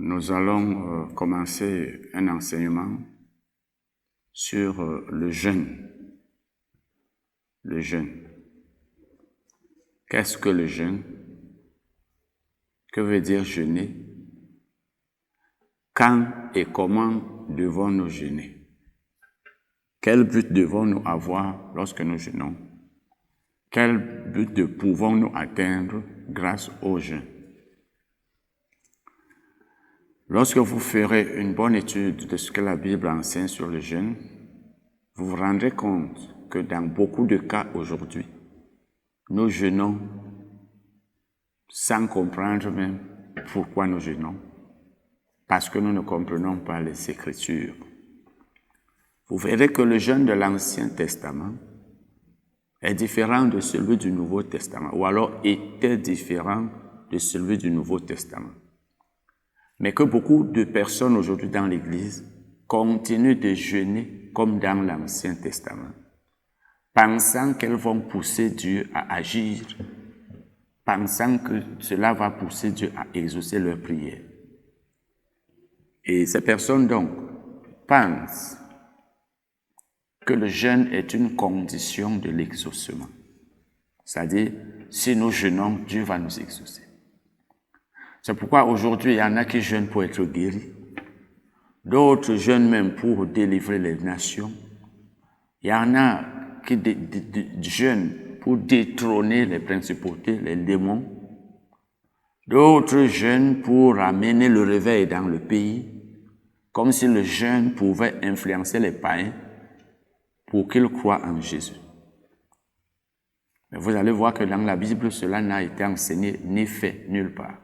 Nous allons commencer un enseignement sur le jeûne. Le jeûne. Qu'est-ce que le jeûne? Que veut dire jeûner? Quand et comment devons-nous jeûner? Quel but devons-nous avoir lorsque nous jeûnons? Quel but pouvons-nous atteindre grâce au jeûne? Lorsque vous ferez une bonne étude de ce que la Bible enseigne sur le jeûne, vous vous rendrez compte que dans beaucoup de cas aujourd'hui, nous jeûnons sans comprendre même pourquoi nous jeûnons, parce que nous ne comprenons pas les Écritures. Vous verrez que le jeûne de l'Ancien Testament est différent de celui du Nouveau Testament, ou alors était différent de celui du Nouveau Testament. Mais que beaucoup de personnes aujourd'hui dans l'Église continuent de jeûner comme dans l'Ancien Testament, pensant qu'elles vont pousser Dieu à agir, pensant que cela va pousser Dieu à exaucer leurs prières. Et ces personnes donc pensent que le jeûne est une condition de l'exaucement. C'est-à-dire, si nous jeûnons, Dieu va nous exaucer. C'est pourquoi aujourd'hui, il y en a qui jeûnent pour être guéris. D'autres jeûnent même pour délivrer les nations. Il y en a qui jeûnent pour détrôner les principautés, les démons. D'autres jeûnent pour amener le réveil dans le pays, comme si le jeûne pouvait influencer les païens pour qu'ils croient en Jésus. Mais vous allez voir que dans la Bible, cela n'a été enseigné ni fait nulle part.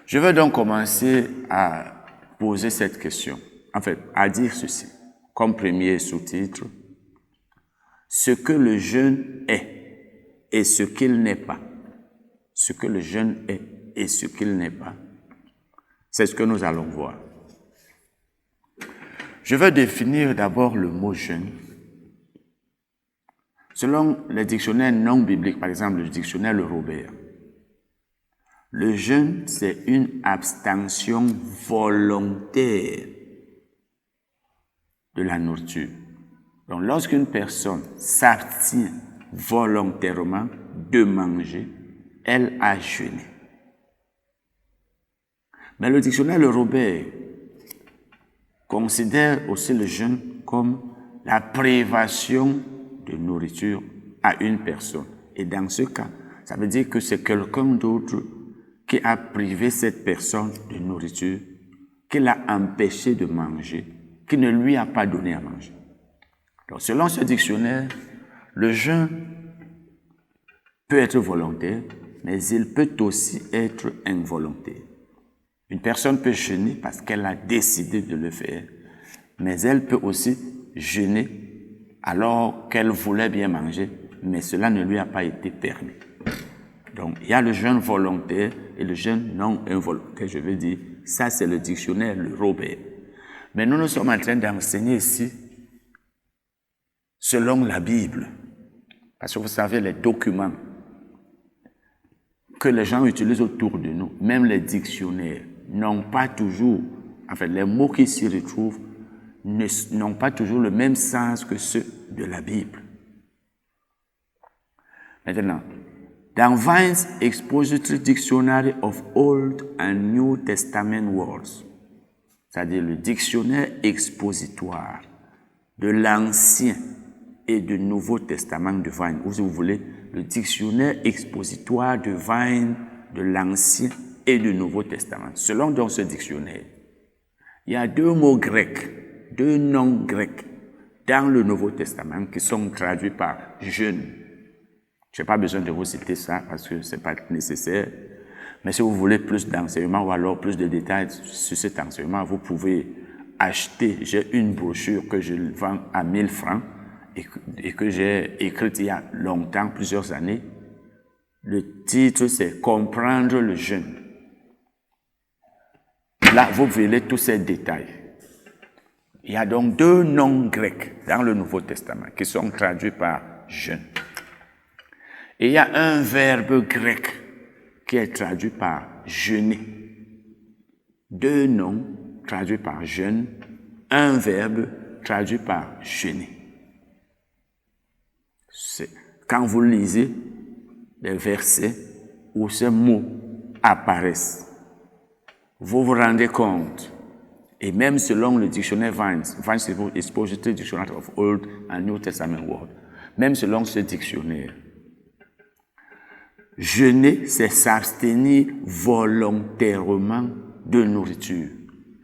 Je vais donc commencer à poser cette question, en fait, à dire ceci, comme premier sous-titre, ce que le jeûne est et ce qu'il n'est pas. Ce que le jeûne est et ce qu'il n'est pas. C'est ce que nous allons voir. Je vais définir d'abord le mot jeûne. Selon les dictionnaires non bibliques, par exemple le dictionnaire Le Robert, le jeûne, c'est une abstention volontaire de la nourriture. Donc, lorsqu'une personne s'abstient volontairement de manger, elle a jeûné. Mais le dictionnaire Le Robert considère aussi le jeûne comme la privation de nourriture à une personne. Et dans ce cas, ça veut dire que c'est quelqu'un d'autre qui a privé cette personne de nourriture, qui l'a empêché de manger, qui ne lui a pas donné à manger. Donc, selon ce dictionnaire, le jeûne peut être volontaire, mais il peut aussi être involontaire. Une personne peut jeûner parce qu'elle a décidé de le faire, mais elle peut aussi jeûner alors qu'elle voulait bien manger, mais cela ne lui a pas été permis. Donc, il y a le jeûne volontaire et le jeûne non involontaire, je veux dire. Ça, c'est le dictionnaire Le Robert. Mais nous sommes en train d'enseigner ici selon la Bible. Parce que vous savez, les documents que les gens utilisent autour de nous, même les dictionnaires, n'ont pas toujours, enfin, les mots qui s'y retrouvent n'ont pas toujours le même sens que ceux de la Bible. Maintenant, dans Vine's Expository Dictionary of Old and New Testament Words, c'est-à-dire le dictionnaire expositoire de l'Ancien et du Nouveau Testament de Vine, ou si vous voulez, le dictionnaire expositoire de Vine de l'Ancien et du Nouveau Testament. Selon donc ce dictionnaire, il y a deux mots grecs, deux noms grecs dans le Nouveau Testament qui sont traduits par jeûne. Je n'ai pas besoin de vous citer ça parce que ce n'est pas nécessaire. Mais si vous voulez plus d'enseignements ou alors plus de détails sur cet enseignement, vous pouvez acheter. J'ai une brochure que je vends à 1000 francs et que j'ai écrite il y a longtemps, plusieurs années. Le titre, c'est « Comprendre le jeûne ». Là, vous verrez tous ces détails. Il y a donc deux noms grecs dans le Nouveau Testament qui sont traduits par « jeûne ». Et il y a un verbe grec qui est traduit par « jeûner ». 2 noms traduits par jeûne, un verbe traduit par jeûner. Quand vous lisez les versets où ces mots apparaissent, vous vous rendez compte, et même selon le dictionnaire Vine's Expository Dictionary of Old and New Testament Words, même selon ce dictionnaire, jeûner, c'est s'abstenir volontairement de nourriture.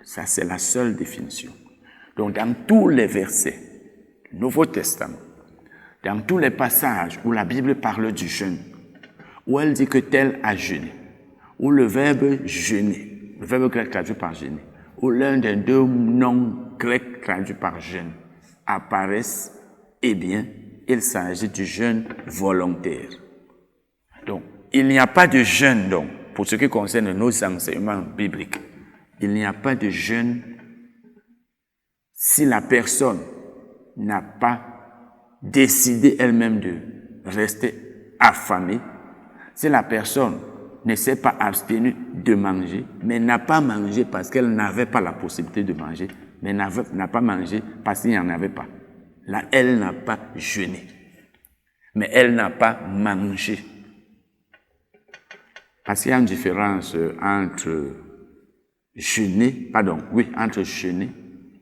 Ça, c'est la seule définition. Donc, dans tous les versets du Nouveau Testament, dans tous les passages où la Bible parle du jeûne, où elle dit que tel a jeûné, où le verbe jeûner, le verbe grec traduit par jeûner, ou l'un des 2 noms grecs traduits par jeûne apparaissent, eh bien, il s'agit du jeûne volontaire. Donc, il n'y a pas de jeûne, donc, pour ce qui concerne nos enseignements bibliques. Il n'y a pas de jeûne si la personne n'a pas décidé elle-même de rester affamée, si la personne ne s'est pas abstenue de manger, mais n'a pas mangé parce qu'elle n'avait pas la possibilité de manger, mais n'a pas mangé parce qu'il n'y en avait pas. Là, elle n'a pas jeûné, mais elle n'a pas mangé. Parce qu'il y a une différence entre jeûner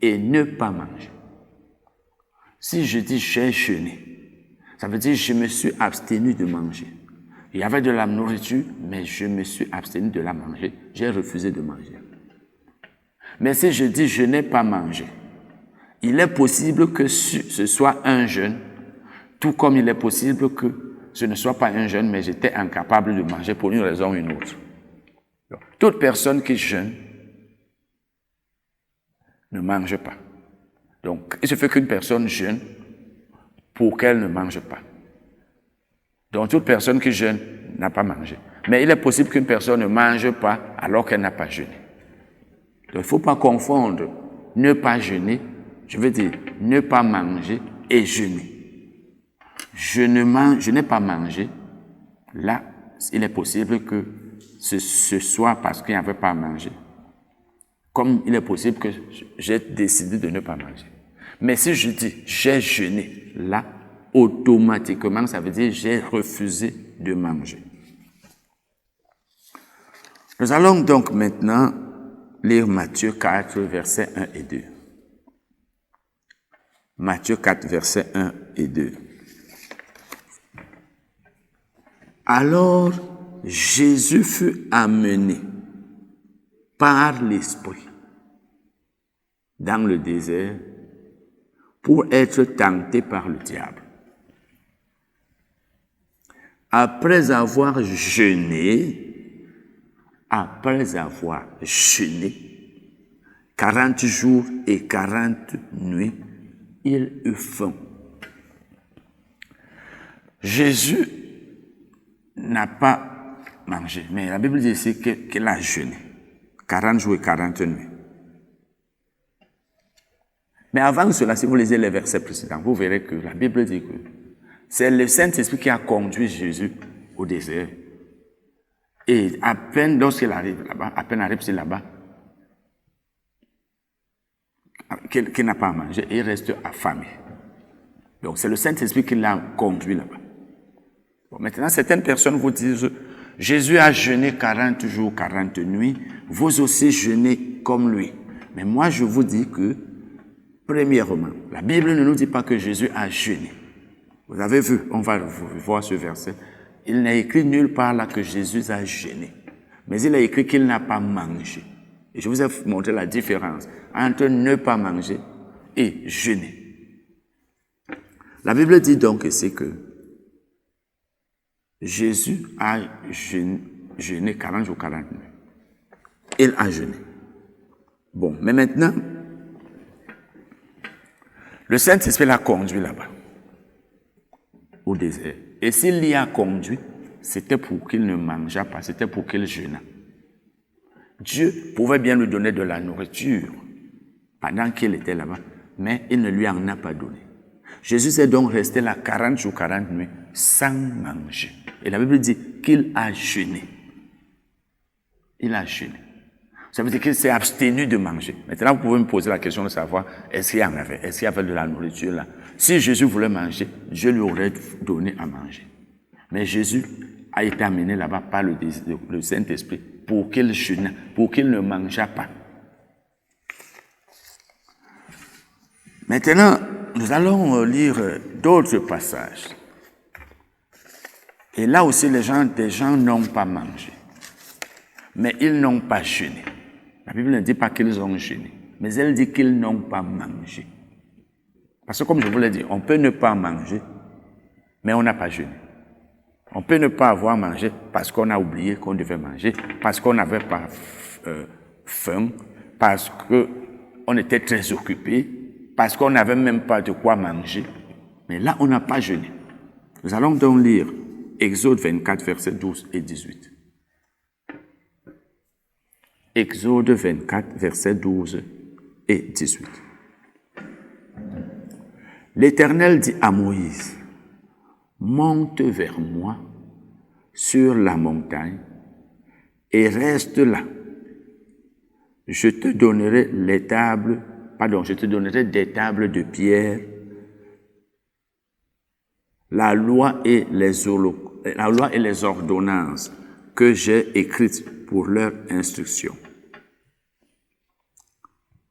et ne pas manger. Si je dis j'ai jeûné, ça veut dire je me suis abstenu de manger. Il y avait de la nourriture, mais je me suis abstenu de la manger. J'ai refusé de manger. Mais si je dis je n'ai pas mangé, il est possible que ce soit un jeûne, tout comme il est possible que ce ne soit pas un jeûne, mais j'étais incapable de manger pour une raison ou une autre. Donc, toute personne qui jeûne ne mange pas. Donc, il se fait qu'une personne jeûne pour qu'elle ne mange pas. Donc, toute personne qui jeûne n'a pas mangé. Mais il est possible qu'une personne ne mange pas alors qu'elle n'a pas jeûné. Donc, il ne faut pas confondre ne pas jeûner, je veux dire ne pas manger et jeûner. Je n'ai pas mangé, là, il est possible que ce soit parce qu'il n'y avait pas à manger. Comme il est possible que j'ai décidé de ne pas manger. Mais si je dis j'ai jeûné, là, automatiquement, ça veut dire j'ai refusé de manger. Nous allons donc maintenant lire Matthieu 4, versets 1 et 2. Matthieu 4, versets 1 et 2. Alors, Jésus fut amené par l'Esprit dans le désert pour être tenté par le diable. Après avoir jeûné 40 jours et 40 nuits, il eut faim. Jésus n'a pas mangé, mais la Bible dit ici qu'il a jeûné 40 jours et 40 nuits. Mais avant cela, si vous lisez les versets précédents, vous verrez que la Bible dit que c'est le Saint-Esprit qui a conduit Jésus au désert. Et à peine lorsqu'il arrive là-bas, qu'il n'a pas mangé, il reste affamé. Donc c'est le Saint-Esprit qui l'a conduit là-bas. Bon, maintenant, certaines personnes vous disent, Jésus a jeûné 40 jours, 40 nuits, vous aussi jeûnez comme lui. Mais moi, je vous dis que, premièrement, la Bible ne nous dit pas que Jésus a jeûné. Vous avez vu, on va voir ce verset. Il n'est écrit nulle part là que Jésus a jeûné. Mais il est écrit qu'il n'a pas mangé. Et je vous ai montré la différence entre ne pas manger et jeûner. La Bible dit donc ici que Jésus a jeûné 40 jours, 40 nuits. Il a jeûné. Bon, mais maintenant, le Saint-Esprit l'a conduit là-bas, au désert. Et s'il l'y a conduit, c'était pour qu'il ne mangeât pas, c'était pour qu'il jeûnât. Dieu pouvait bien lui donner de la nourriture pendant qu'il était là-bas, mais il ne lui en a pas donné. Jésus est donc resté là 40 jours, 40 nuits, sans manger. Et la Bible dit qu'il a jeûné. Il a jeûné. Ça veut dire qu'il s'est abstenu de manger. Maintenant, vous pouvez me poser la question de savoir, est-ce qu'il y en avait? Est-ce qu'il y avait de la nourriture là? Si Jésus voulait manger, Dieu lui aurait donné à manger. Mais Jésus a été amené là-bas par le Saint-Esprit pour qu'il jeûne, pour qu'il ne mangeât pas. Maintenant, nous allons lire d'autres passages. Et là aussi, des gens n'ont pas mangé. Mais ils n'ont pas jeûné. La Bible ne dit pas qu'ils ont jeûné, mais elle dit qu'ils n'ont pas mangé. Parce que comme je vous l'ai dit, on peut ne pas manger, mais on n'a pas jeûné. On peut ne pas avoir mangé parce qu'on a oublié qu'on devait manger, parce qu'on n'avait pas faim, parce qu'on était très occupé, parce qu'on n'avait même pas de quoi manger. Mais là, on n'a pas jeûné. Nous allons donc lire Exode 24, versets 12 et 18. Exode 24, versets 12 et 18. L'Éternel dit à Moïse, « Monte vers moi sur la montagne et reste là. Je te donnerai des tables de pierre, la loi et les ordonnances que j'ai écrites pour leur instruction. »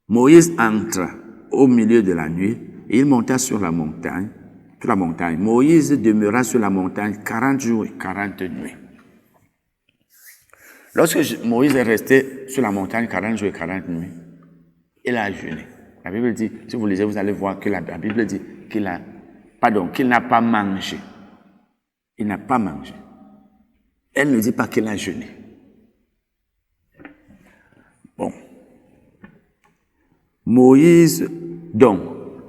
Moïse entra au milieu de la nuit et il monta sur la montagne. Moïse demeura sur la montagne 40 jours et 40 nuits. Lorsque Moïse est resté sur la montagne 40 jours et 40 nuits, il a jeûné. La Bible dit, si vous lisez, vous allez voir que la Bible dit qu'il n'a pas mangé. Il n'a pas mangé. Elle ne dit pas qu'il a jeûné. Bon. Moïse, donc,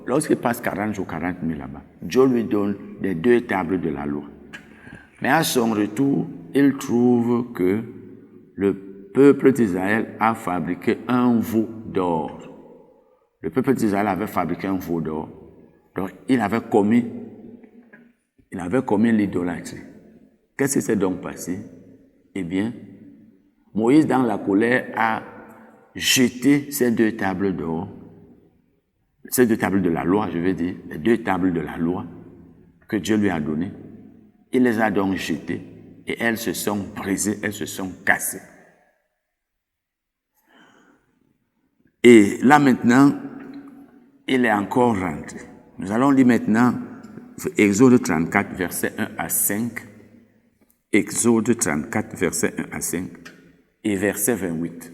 lorsqu'il passe 40 jours, 40 nuits là-bas, Dieu lui donne les 2 tables de la loi. Mais à son retour, il trouve que le peuple d'Israël a fabriqué un veau d'or. Le peuple d'Israël avait fabriqué un veau d'or. Donc, il avait commis l'idolâtrie. Qu'est-ce qui s'est donc passé? Eh bien, Moïse, dans la colère, a jeté ces 2 tables d'or, ces 2 tables de la loi, je veux dire, les 2 tables de la loi que Dieu lui a données. Il les a donc jetées et elles se sont brisées, elles se sont cassées. Et là maintenant, il est encore rentré. Nous allons lire maintenant Exode 34, versets 1 à 5. Exode 34, versets 1 à 5 et verset 28.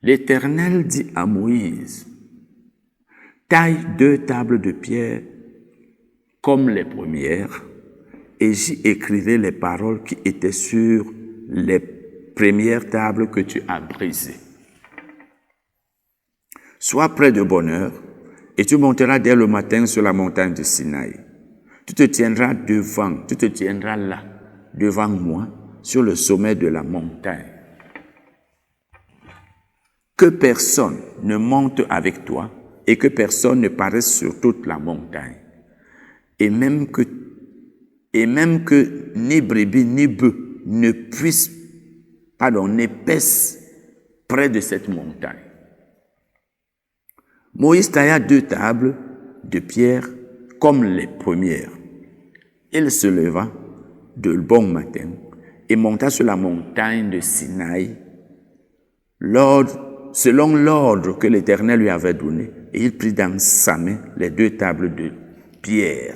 L'Éternel dit à Moïse, « Taille 2 tables de pierre comme les premières, et j'y écrirai les paroles qui étaient sur les premières tables que tu as brisées. Sois prêt de bonne heure, et tu monteras dès le matin sur la montagne de Sinaï. Tu te tiendras là, devant moi, sur le sommet de la montagne. Que personne ne monte avec toi et que personne ne paraisse sur toute la montagne. Et même que ni brebis ni bœufs ne paissent près de cette montagne. » Moïse tailla 2 tables de pierre comme les premières. Il se leva de bon matin et monta sur la montagne de Sinaï, selon l'ordre que l'Éternel lui avait donné, et il prit dans sa main les 2 tables de pierre.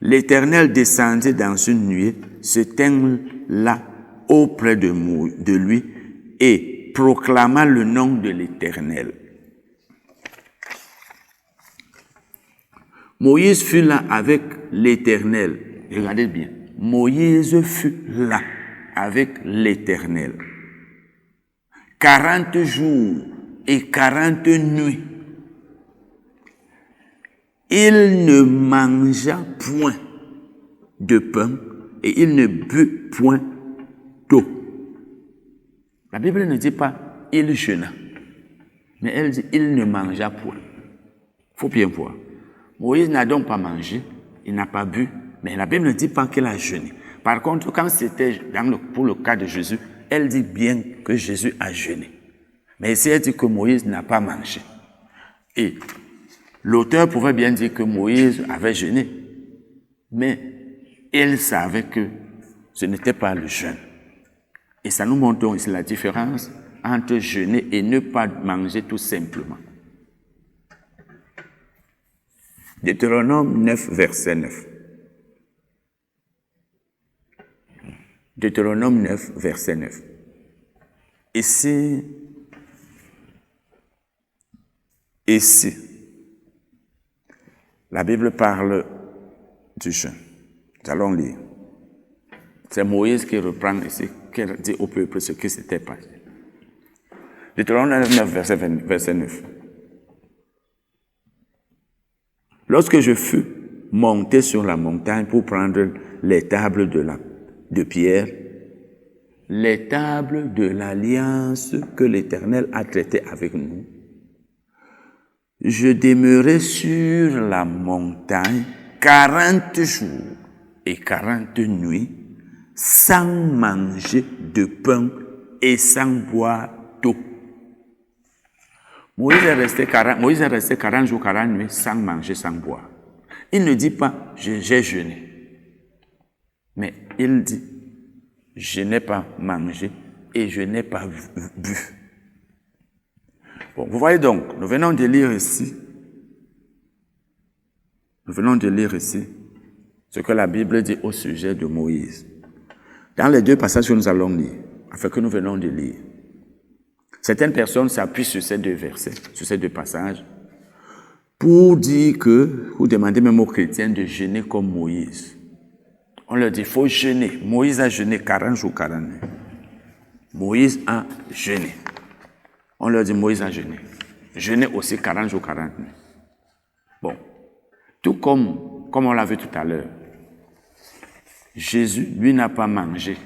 L'Éternel descendit dans une nuée, se tint là auprès de lui et proclama le nom de l'Éternel. Moïse fut là avec l'Éternel. Regardez bien. Moïse fut là avec l'Éternel. 40 jours et 40 nuits. Il ne mangea point de pain et il ne but point d'eau. La Bible ne dit pas il jeûna, mais elle dit il ne mangea point. Il faut bien voir. Moïse n'a donc pas mangé, il n'a pas bu, mais la Bible ne dit pas qu'il a jeûné. Par contre, quand c'était pour le cas de Jésus, elle dit bien que Jésus a jeûné. Mais ici, elle dit que Moïse n'a pas mangé. Et l'auteur pouvait bien dire que Moïse avait jeûné, mais il savait que ce n'était pas le jeûne. Et ça nous montre ici la différence entre jeûner et ne pas manger tout simplement. Deutéronome 9, verset 9. Deutéronome 9, verset 9. Ici, la Bible parle du jeûne. Nous allons lire. C'est Moïse qui reprend ici, qui dit au peuple ce qui s'était passé. Deutéronome 9, verset 9. Lorsque je fus monté sur la montagne pour prendre les tables de pierre, les tables de l'alliance que l'Éternel a traitées avec nous, je demeurai sur la montagne 40 jours et 40 nuits sans manger de pain et sans boire d'eau. Moïse est resté 40 jours, 40 nuits sans manger, sans boire. Il ne dit pas « j'ai jeûné », mais il dit « je n'ai pas mangé et je n'ai pas bu ». Bon, vous voyez donc, nous venons de lire ici ce que la Bible dit au sujet de Moïse. Dans les deux passages que nous allons lire, afin que nous venons de lire, certaines personnes s'appuient sur ces deux versets, sur ces deux passages, pour dire que, vous demandez même aux chrétiens de jeûner comme Moïse. On leur dit, il faut jeûner. Moïse a jeûné 40 jours, 40 nuits. Moïse a jeûné. On leur dit, Moïse a jeûné. Jeûner aussi 40 jours, 40 nuits. Bon. Tout comme on l'a vu tout à l'heure, Jésus, lui, n'a pas mangé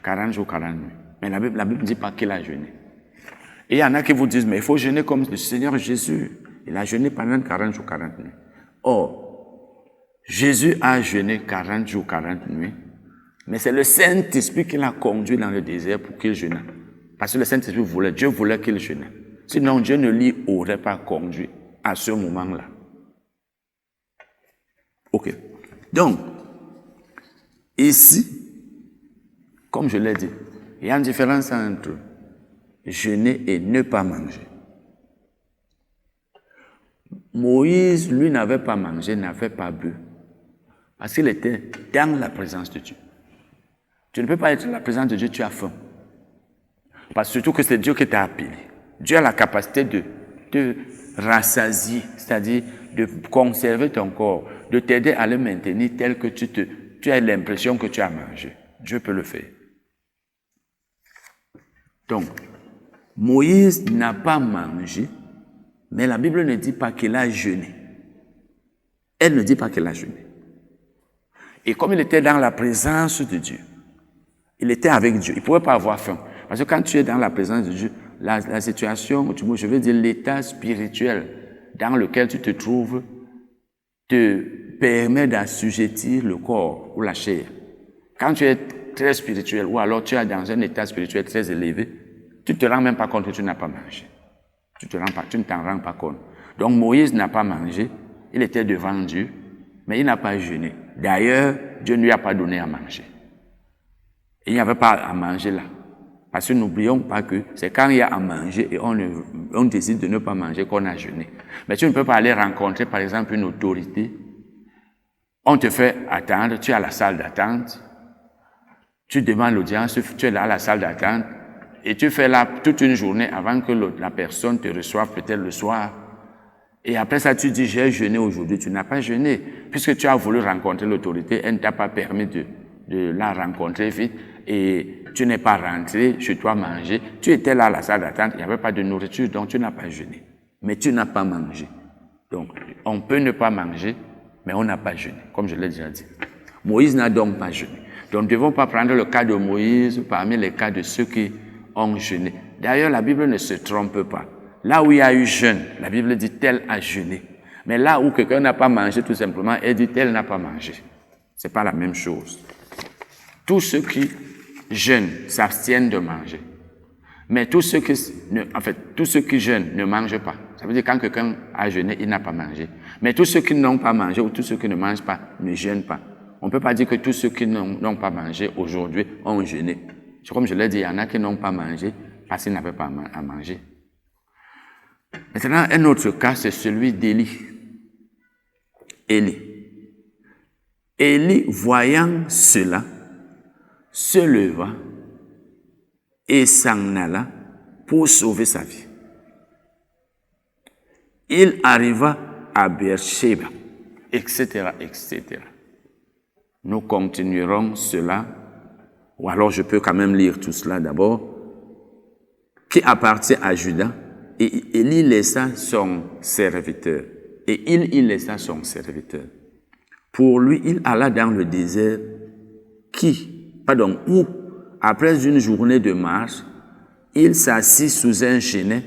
40 jours, 40 nuits. Mais la Bible ne dit pas qu'il a jeûné. Et il y en a qui vous disent, mais il faut jeûner comme le Seigneur Jésus. Il a jeûné pendant 40 jours, 40 nuits. Or, Jésus a jeûné 40 jours, 40 nuits. Mais c'est le Saint-Esprit qui l'a conduit dans le désert pour qu'il jeûne. Parce que le Saint-Esprit voulait, Dieu voulait qu'il jeûne. Sinon, Dieu ne l'y aurait pas conduit à ce moment-là. Ok. Donc, ici, comme je l'ai dit, il y a une différence entre jeûner et ne pas manger. Moïse, lui, n'avait pas mangé, n'avait pas bu, parce qu'il était dans la présence de Dieu. Tu ne peux pas être dans la présence de Dieu, tu as faim. Parce que surtout que c'est Dieu qui t'a appelé. Dieu a la capacité de te rassasier, c'est-à-dire de conserver ton corps, de t'aider à le maintenir tel que tu as l'impression que tu as mangé. Dieu peut le faire. Donc, Moïse n'a pas mangé, mais la Bible ne dit pas qu'il a jeûné. Elle ne dit pas qu'il a jeûné. Et comme il était dans la présence de Dieu, il était avec Dieu, il ne pouvait pas avoir faim. Parce que quand tu es dans la présence de Dieu, la situation, je veux dire l'état spirituel dans lequel tu te trouves, te permet d'assujettir le corps ou la chair. Quand tu es très spirituel, ou alors tu es dans un état spirituel très élevé, tu ne te rends même pas compte que tu n'as pas mangé. Tu ne t'en rends pas compte. Donc Moïse n'a pas mangé, il était devant Dieu, mais il n'a pas jeûné. D'ailleurs, Dieu ne lui a pas donné à manger. Il n'y avait pas à manger là. Parce que n'oublions pas que c'est quand il y a à manger et on décide de ne pas manger qu'on a jeûné. Mais tu ne peux pas aller rencontrer, par exemple, une autorité. On te fait attendre, tu es à la salle d'attente. Tu demandes l'audience, tu es là à la salle d'attente. Et tu fais là toute une journée avant que la personne te reçoive peut-être le soir. Et après ça, tu dis, j'ai jeûné aujourd'hui. Tu n'as pas jeûné. Puisque tu as voulu rencontrer l'autorité, elle ne t'a pas permis de la rencontrer vite. Et tu n'es pas rentré chez toi manger. Tu étais là à la salle d'attente, il n'y avait pas de nourriture, donc tu n'as pas jeûné. Mais tu n'as pas mangé. Donc, on peut ne pas manger, mais on n'a pas jeûné, comme je l'ai déjà dit. Moïse n'a donc pas jeûné. Donc, nous ne devons pas prendre le cas de Moïse parmi les cas de ceux qui ont jeûné. D'ailleurs, la Bible ne se trompe pas. Là où il y a eu jeûne, la Bible dit tel a jeûné. Mais là où quelqu'un n'a pas mangé, tout simplement, elle dit tel n'a pas mangé. Ce n'est pas la même chose. tous ceux qui jeûnent s'abstiennent de manger. Mais tous ceux qui jeûnent ne mangent pas. Ça veut dire quand quelqu'un a jeûné, il n'a pas mangé. Mais tous ceux qui n'ont pas mangé ou tous ceux qui ne mangent pas ne jeûnent pas. On ne peut pas dire que tous ceux qui n'ont pas mangé aujourd'hui ont jeûné. Comme je l'ai dit, il y en a qui n'ont pas mangé parce qu'ils n'avaient pas à manger. Maintenant, un autre cas, c'est celui d'Élie. Élie, voyant cela, se leva et s'en alla pour sauver sa vie. Il arriva à Beersheba, etc., etc. Nous continuerons cela, ou alors je peux quand même lire tout cela d'abord, qui appartient à Juda, et Élie laissa son serviteur. Et il y laissa son serviteur. Pour lui, il alla dans le désert où, après une journée de marche, il s'assit sous un chêne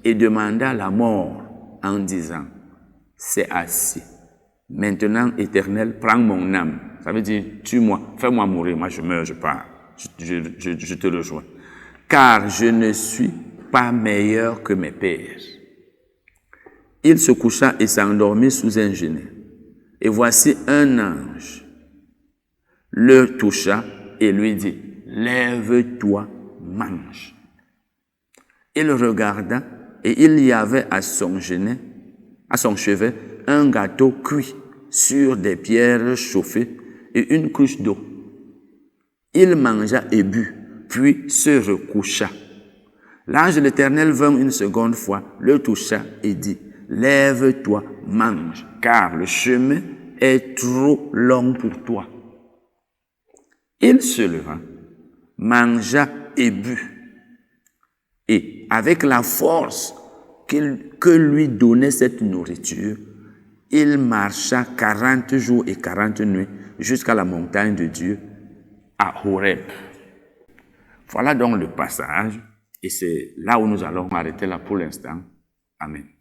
et demanda la mort en disant, c'est assez. Maintenant, Éternel, prends mon âme. Ça veut dire, tue-moi, fais-moi mourir, moi je meurs, je pars, je te rejoins. Car je ne suis pas meilleur que mes pères. Il se coucha et s'endormit sous un genêt. Et voici un ange le toucha et lui dit, lève-toi, mange. Il regarda et il y avait à son chevet, un gâteau cuit sur des pierres chauffées et une cruche d'eau. Il mangea et but, puis se recoucha. L'ange de l'Éternel vint une seconde fois, le toucha et dit, lève-toi, mange, car le chemin est trop long pour toi. Il se leva, mangea et but. Et avec la force que lui donnait cette nourriture, il marcha 40 jours et 40 nuits jusqu'à la montagne de Dieu, à Horeb. Voilà donc le passage, et c'est là où nous allons arrêter là pour l'instant. Amen.